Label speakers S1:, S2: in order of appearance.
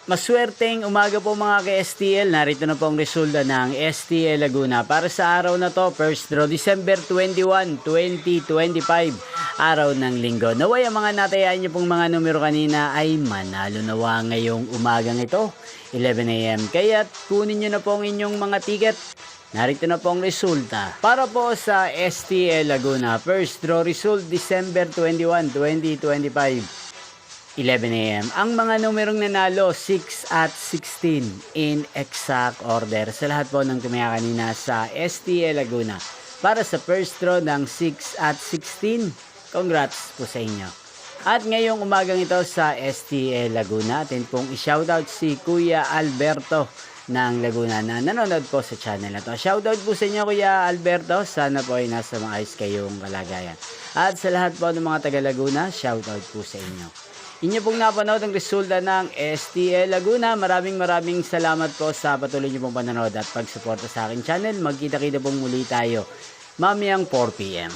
S1: Maswerteng umaga po mga ka-STL. Narito na po ang resulta ng STL Laguna. Para sa araw na to, first draw December 21, 2025, araw ng linggo. Naway ang mga natayaan niyo pong mga numero kanina ay manalo nawa ngayong umagang ito, 11 AM. Kaya kunin niyo na po ang inyong mga ticket. Narito na po ang resulta. Para po sa STL Laguna, first draw result December 21, 2025. 11 AM. Ang mga numerong nanalo, 6 at 16 in exact order. Sa lahat po ng tumaya kanina sa STL Laguna. Para sa first draw ng 6 at 16, congrats po sa inyo. At ngayong umagang ito sa STL Laguna, atin pong i-shoutout si Kuya Alberto ng Laguna na nanonood po sa channel na to. Shoutout po sa inyo Kuya Alberto. Sana po ay nasa maayos kayong kalagayan. At sa lahat po ng mga taga Laguna, shoutout po sa inyo. Inyo pong napanood ang resulta ng STL Laguna. Maraming salamat po sa patuloy niyo pong panonood at pagsuporta sa aking channel. Magkita-kita pong muli tayo mamayang 4 PM.